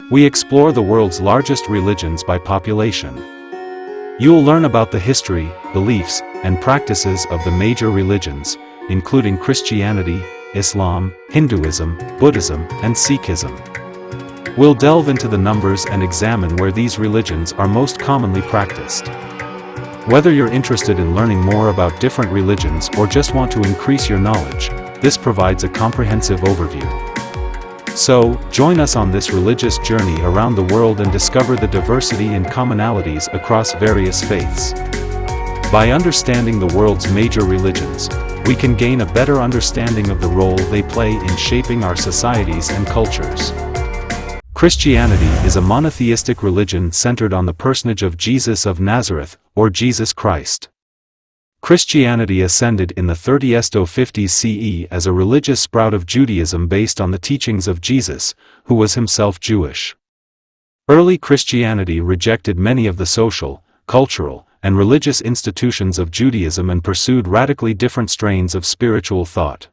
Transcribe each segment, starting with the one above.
We explore the world's largest religions by population. You'll learn about the history, beliefs, and practices of the major religions, including Christianity, Islam, Hinduism, Buddhism, and Sikhism. We'll delve into the numbers and examine where these religions are most commonly practiced. Whether you're interested in learning more about different religions or just want to increase your knowledge, this provides a comprehensive overview. So, join us on this religious journey around the world and discover the diversity and commonalities across various faiths. By understanding the world's major religions, we can gain a better understanding of the role they play in shaping our societies and cultures. Christianity is a monotheistic religion centered on the personage of Jesus of Nazareth, or Jesus Christ. Christianity ascended in the 30s-50s CE as a religious sprout of Judaism based on the teachings of Jesus, who was himself Jewish. Early Christianity rejected many of the social, cultural, and religious institutions of Judaism and pursued radically different strains of spiritual thought.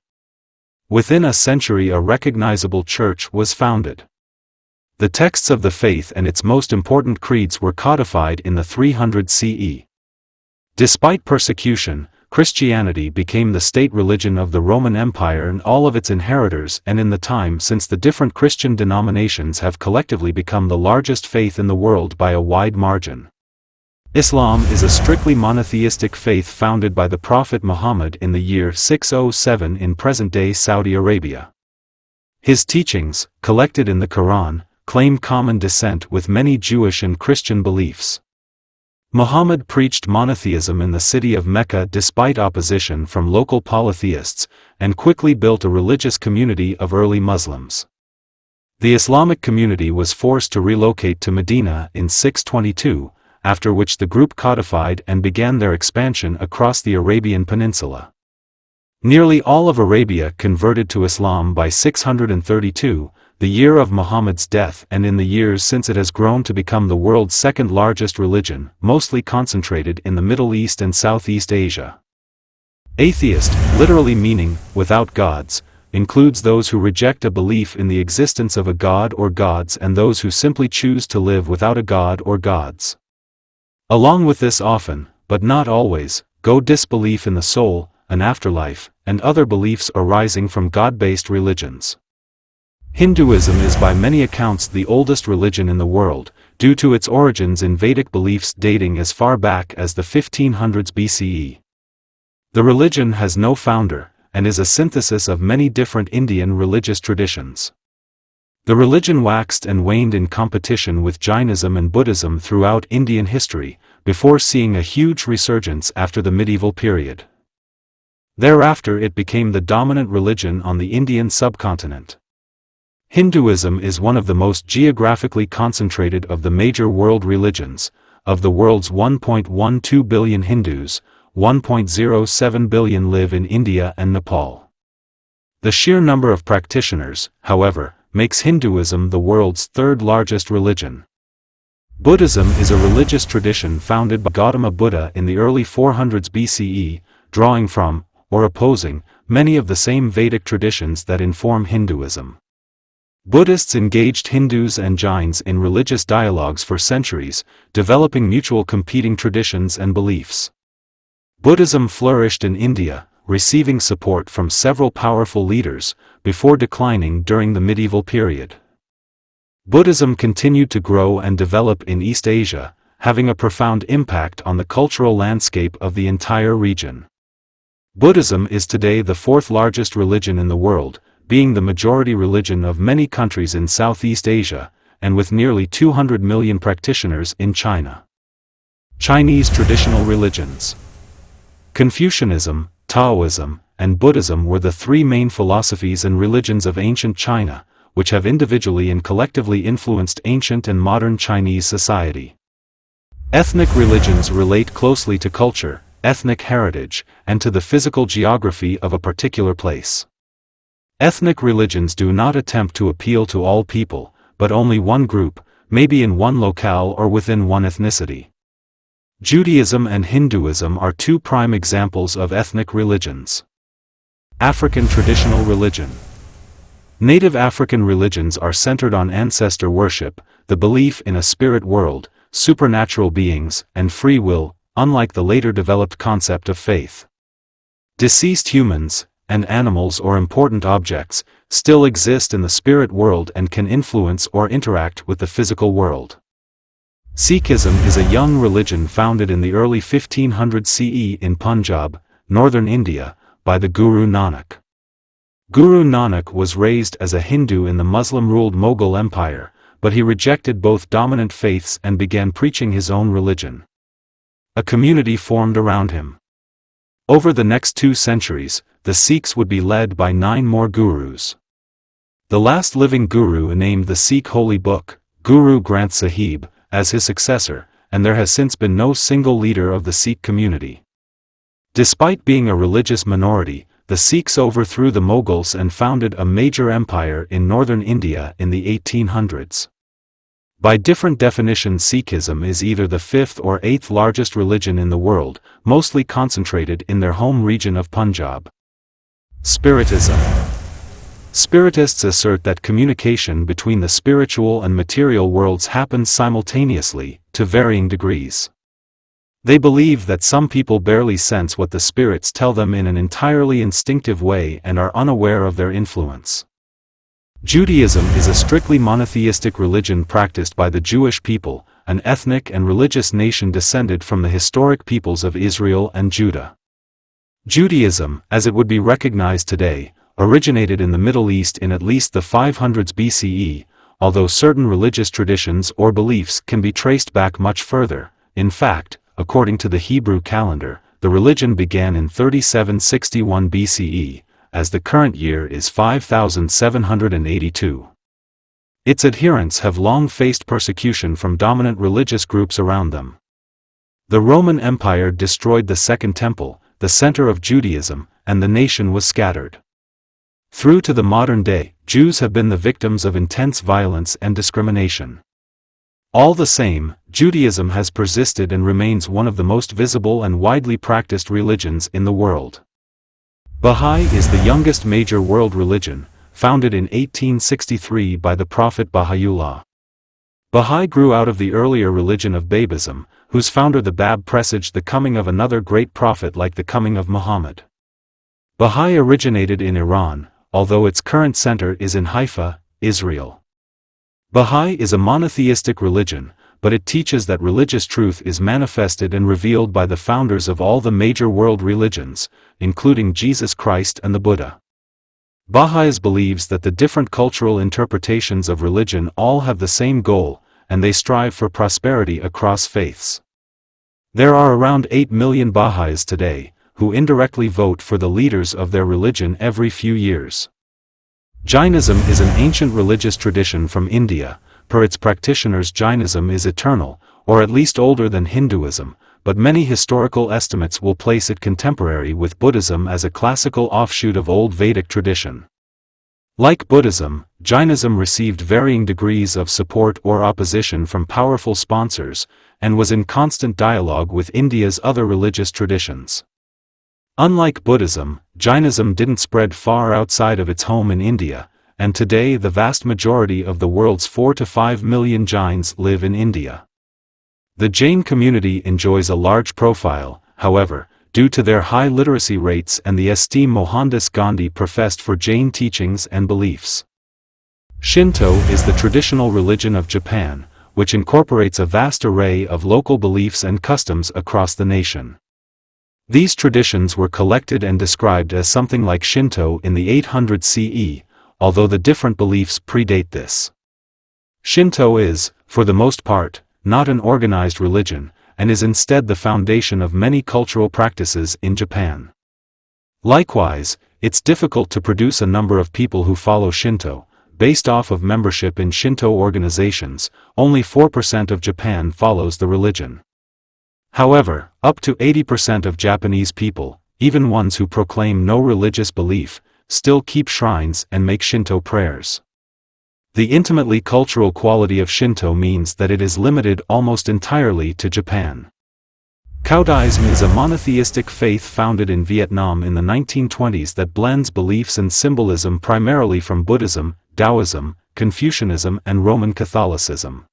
Within a century, a recognizable church was founded. The texts of the faith and its most important creeds were codified in the 300 CE. Despite persecution, Christianity became the state religion of the Roman Empire and all of its inheritors, and in the time since the different Christian denominations have collectively become the largest faith in the world by a wide margin. Islam is a strictly monotheistic faith founded by the Prophet Muhammad in the year 607 in present-day Saudi Arabia. His teachings, collected in the Quran, claim common descent with many Jewish and Christian beliefs. Muhammad preached monotheism in the city of Mecca despite opposition from local polytheists, and quickly built a religious community of early Muslims. The Islamic community was forced to relocate to Medina in 622, after which the group codified and began their expansion across the Arabian Peninsula. Nearly all of Arabia converted to Islam by 632, the year of Muhammad's death, and in the years since it has grown to become the world's second largest religion, mostly concentrated in the Middle East and Southeast Asia. Atheist, literally meaning, without gods, includes those who reject a belief in the existence of a god or gods and those who simply choose to live without a god or gods. Along with this often, but not always, go disbelief in the soul, an afterlife, and other beliefs arising from God-based religions. Hinduism is by many accounts the oldest religion in the world, due to its origins in Vedic beliefs dating as far back as the 1500s BCE. The religion has no founder, and is a synthesis of many different Indian religious traditions. The religion waxed and waned in competition with Jainism and Buddhism throughout Indian history, before seeing a huge resurgence after the medieval period. Thereafter it became the dominant religion on the Indian subcontinent. Hinduism is one of the most geographically concentrated of the major world religions. Of the world's 1.12 billion Hindus, 1.07 billion live in India and Nepal. The sheer number of practitioners, however, makes Hinduism the world's third largest religion. Buddhism is a religious tradition founded by Gautama Buddha in the early 400s BCE, drawing from, or opposing, many of the same Vedic traditions that inform Hinduism. Buddhists engaged Hindus and Jains in religious dialogues for centuries, developing mutual competing traditions and beliefs. Buddhism flourished in India, receiving support from several powerful leaders, before declining during the medieval period. Buddhism continued to grow and develop in East Asia, having a profound impact on the cultural landscape of the entire region. Buddhism is today the fourth largest religion in the world, being the majority religion of many countries in Southeast Asia, and with nearly 200 million practitioners in China. Chinese traditional religions. Confucianism, Taoism, and Buddhism were the three main philosophies and religions of ancient China, which have individually and collectively influenced ancient and modern Chinese society. Ethnic religions relate closely to culture, ethnic heritage, and to the physical geography of a particular place. Ethnic religions do not attempt to appeal to all people, but only one group, maybe in one locale or within one ethnicity. Judaism and Hinduism are two prime examples of ethnic religions. African traditional religion. Native African religions are centered on ancestor worship, the belief in a spirit world, supernatural beings, and free will, unlike the later developed concept of faith. Deceased humans, and animals or important objects, still exist in the spirit world and can influence or interact with the physical world. Sikhism is a young religion founded in the early 1500s CE in Punjab, northern India, by the Guru Nanak. Guru Nanak was raised as a Hindu in the Muslim-ruled Mughal Empire, but he rejected both dominant faiths and began preaching his own religion. A community formed around him. Over the next 2 centuries, the Sikhs would be led by 9 more gurus. The last living guru named the Sikh holy book, Guru Granth Sahib, as his successor, and there has since been no single leader of the Sikh community. Despite being a religious minority, the Sikhs overthrew the Mughals and founded a major empire in northern India in the 1800s. By different definitions, Sikhism is either the 5th or 8th largest religion in the world, mostly concentrated in their home region of Punjab. Spiritism. Spiritists assert that communication between the spiritual and material worlds happens simultaneously, to varying degrees. They believe that some people barely sense what the spirits tell them in an entirely instinctive way and are unaware of their influence. Judaism is a strictly monotheistic religion practiced by the Jewish people, an ethnic and religious nation descended from the historic peoples of Israel and Judah. Judaism, as it would be recognized today, originated in the Middle East in at least the 500s BCE, although certain religious traditions or beliefs can be traced back much further. In fact, according to the Hebrew calendar, the religion began in 3761 BCE, as the current year is 5782. Its adherents have long faced persecution from dominant religious groups around them. The Roman Empire destroyed the Second Temple, the center of Judaism, and the nation was scattered. Through to the modern day, Jews have been the victims of intense violence and discrimination. All the same, Judaism has persisted and remains one of the most visible and widely practiced religions in the world. Baha'i is the youngest major world religion, founded in 1863 by the Prophet Baha'u'llah. Baha'i grew out of the earlier religion of Babism, whose founder the Bab presaged the coming of another great prophet like the coming of Muhammad. Baha'i originated in Iran, although its current center is in Haifa, Israel. Baha'i is a monotheistic religion, but it teaches that religious truth is manifested and revealed by the founders of all the major world religions, including Jesus Christ and the Buddha. Baha'is believes that the different cultural interpretations of religion all have the same goal, and they strive for prosperity across faiths. There are around 8 million Baha'is today, who indirectly vote for the leaders of their religion every few years. Jainism is an ancient religious tradition from India. Per its practitioners, Jainism is eternal, or at least older than Hinduism, but many historical estimates will place it contemporary with Buddhism as a classical offshoot of old Vedic tradition. Like Buddhism, Jainism received varying degrees of support or opposition from powerful sponsors, and was in constant dialogue with India's other religious traditions. Unlike Buddhism, Jainism didn't spread far outside of its home in India, and today the vast majority of the world's 4 to 5 million Jains live in India. The Jain community enjoys a large profile, however, due to their high literacy rates and the esteem Mohandas Gandhi professed for Jain teachings and beliefs. Shinto is the traditional religion of Japan, which incorporates a vast array of local beliefs and customs across the nation. These traditions were collected and described as something like Shinto in the 800s CE, although the different beliefs predate this. Shinto is, for the most part, not an organized religion, and is instead the foundation of many cultural practices in Japan. Likewise, it's difficult to produce a number of people who follow Shinto. Based off of membership in Shinto organizations, only 4% of Japan follows the religion. However, up to 80% of Japanese people, even ones who proclaim no religious belief, still keep shrines and make Shinto prayers. The intimately cultural quality of Shinto means that it is limited almost entirely to Japan. Judaism is a monotheistic faith founded in Vietnam in the 1920s that blends beliefs and symbolism primarily from Buddhism, Taoism, Confucianism and Roman Catholicism.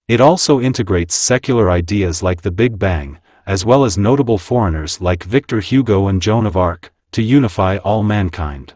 It also integrates secular ideas like the Big Bang, as well as notable foreigners like Victor Hugo and Joan of Arc, to unify all mankind.